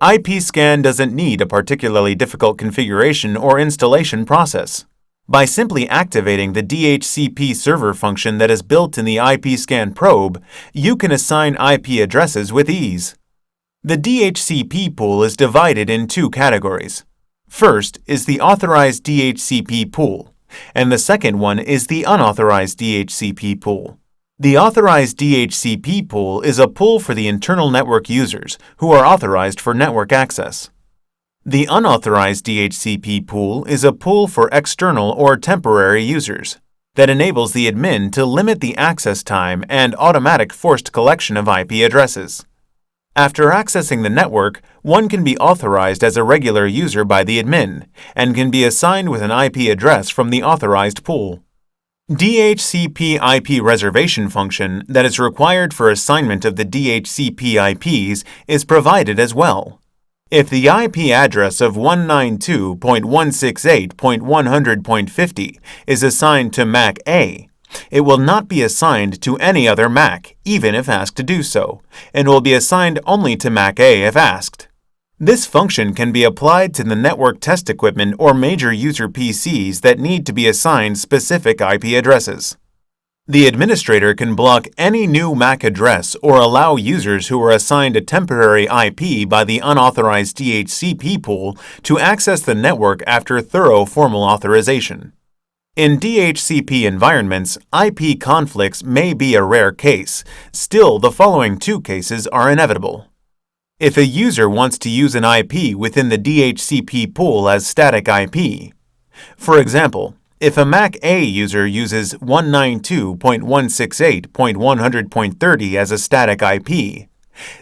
IP-scan doesn't need a particularly difficult configuration or installation process. By simply activating the DHCP server function that is built in the IP-scan probe, you can assign IP addresses with ease. The DHCP pool is divided in two categories. First is the authorized DHCP pool, and the second one is the unauthorized DHCP pool. The authorized DHCP pool is a pool for the internal network users who are authorized for network access. The unauthorized DHCP pool is a pool for external or temporary users that enables the admin to limit the access time and automatic forced collection of IP addresses. After accessing the network, one can be authorized as a regular user by the admin and can be assigned with an IP address from the authorized pool. DHCP IP reservation function that is required for assignment of the DHCP IPs is provided as well. If the IP address of 192.168.100.50 is assigned to MAC A, it will not be assigned to any other MAC, even if asked to do so, and will be assigned only to MAC A if asked. This function can be applied to the network test equipment or major user PCs that need to be assigned specific IP addresses. The administrator can block any new MAC address or allow users who are assigned a temporary IP by the unauthorized DHCP pool to access the network after thorough formal authorization. In DHCP environments, IP conflicts may be a rare case. Still, the following two cases are inevitable. If a user wants to use an IP within the DHCP pool as static IP, for example, if a MAC A user uses 192.168.100.30 as a static IP,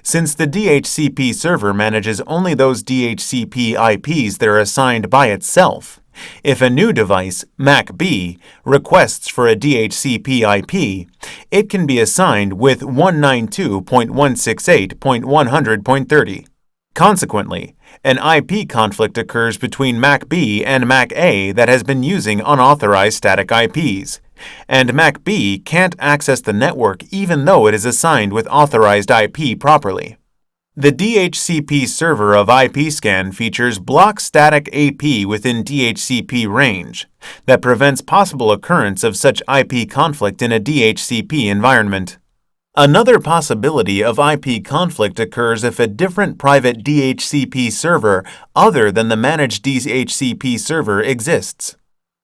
since the DHCP server manages only those DHCP IPs that are assigned by itself, if a new device, MAC B, requests for a DHCP IP, it can be assigned with 192.168.100.30. Consequently, an IP conflict occurs between MAC B and MAC A that has been using unauthorized static IPs, and MAC B can't access the network even though it is assigned with authorized IP properly. The DHCP server of IP-scan features block static AP within DHCP range that prevents possible occurrence of such IP conflict in a DHCP environment. Another possibility of IP conflict occurs if a different private DHCP server other than the managed DHCP server exists.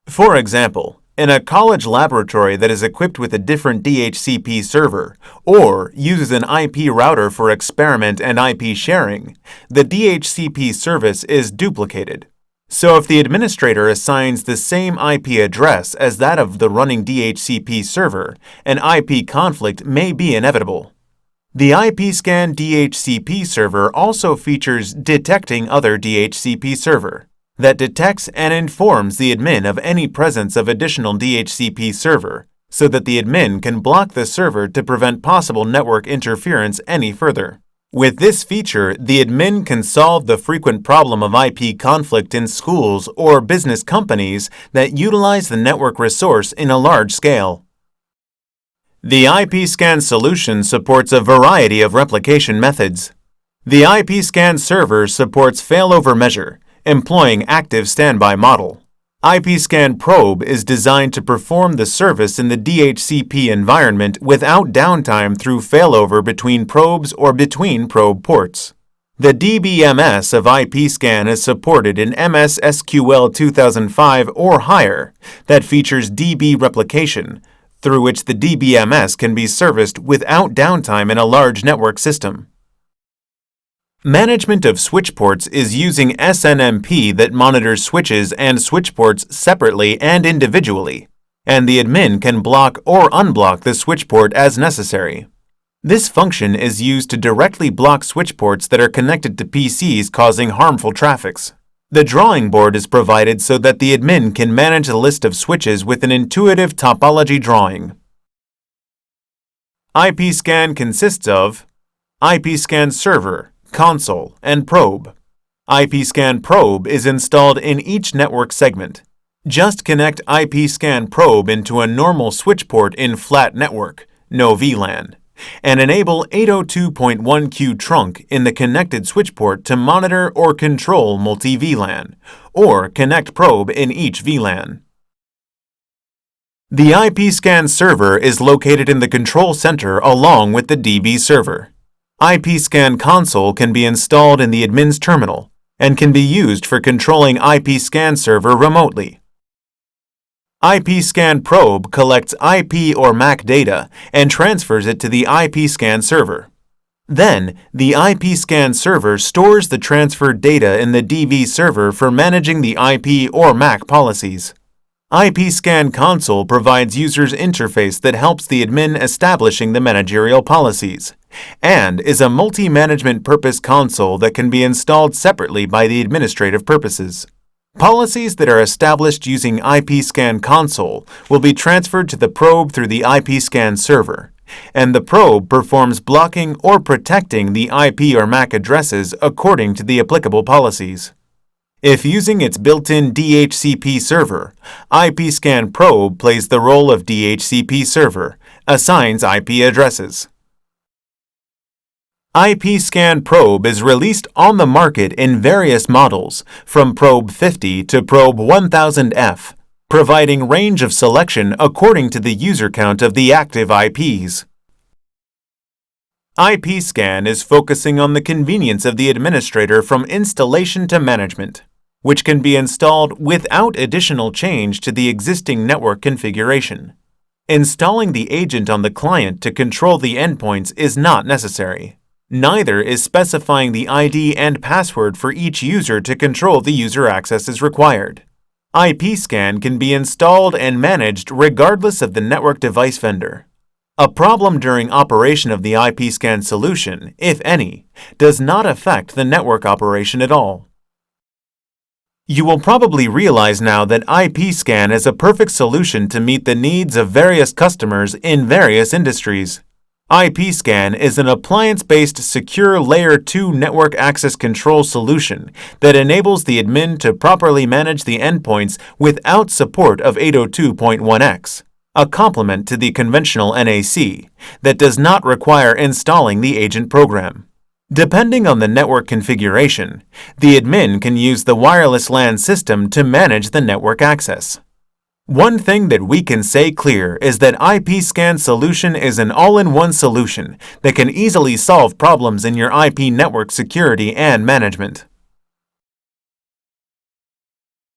For example, in a college laboratory that is equipped with a different DHCP server, or uses an IP router for experiment and IP sharing, the DHCP service is duplicated. So if the administrator assigns the same IP address as that of the running DHCP server, an IP conflict may be inevitable. The IP-scan DHCP server also features detecting other DHCP server that detects and informs the admin of any presence of additional DHCP server, so that the admin can block the server to prevent possible network interference any further. With this feature, the admin can solve the frequent problem of IP conflict in schools or business companies that utilize the network resource in a large scale. The IP-scan solution supports a variety of replication methods. The IP-scan server supports failover measure, employing active standby model. IP-scan probe is designed to perform the service in the DHCP environment without downtime through failover between probes or between probe ports. The DBMS of IP-scan is supported in MS SQL 2005 or higher that features DB replication, through which the DBMS can be serviced without downtime in a large network system. Management of switch ports is using SNMP that monitors switches and switch ports separately and individually, and the admin can block or unblock the switch port as necessary. This function is used to directly block switch ports that are connected to PCs causing harmful traffics. The drawing board is provided so that the admin can manage a list of switches with an intuitive topology drawing. IP-scan consists of IP-scan server, console, and probe. IP-scan probe is installed in each network segment. Just connect IP-scan probe into a normal switch port in flat network, no VLAN, and enable 802.1q trunk in the connected switch port to monitor or control multi-VLAN, or connect probe in each VLAN. The IP scan server is located in the control center along with the DB server. IP scan console can be installed in the admin's terminal and can be used for controlling IP scan server remotely. IP scan probe collects IP or MAC data and transfers it to the IP scan server. Then, the IP scan server stores the transferred data in the DB server for managing the IP or MAC policies. IP scan console provides users interface that helps the admin establishing the managerial policies, and is a multi-management purpose console that can be installed separately by the administrative purposes. Policies that are established using IP scan console will be transferred to the probe through the IP scan server, and the probe performs blocking or protecting the IP or MAC addresses according to the applicable policies. If using its built-in DHCP server, IP scan probe plays the role of DHCP server, assigns IP addresses. IP scan probe is released on the market in various models, from probe 50 to probe 1000F, providing range of selection according to the user count of the active IPs. IP scan is focusing on the convenience of the administrator from installation to management, which can be installed without additional change to the existing network configuration. Installing the agent on the client to control the endpoints is not necessary. Neither is specifying the ID and password for each user to control the user access is required. IP scan can be installed and managed regardless of the network device vendor. A problem during operation of the IP scan solution, if any, does not affect the network operation at all. You will probably realize now that IP scan is a perfect solution to meet the needs of various customers in various industries. IP scan is an appliance-based secure Layer 2 network access control solution that enables the admin to properly manage the endpoints without support of 802.1x. A complement to the conventional NAC that does not require installing the agent program. Depending on the network configuration, the admin can use the wireless LAN system to manage the network access. One thing that we can say clear is that IP scan solution is an all-in-one solution that can easily solve problems in your IP network security and management.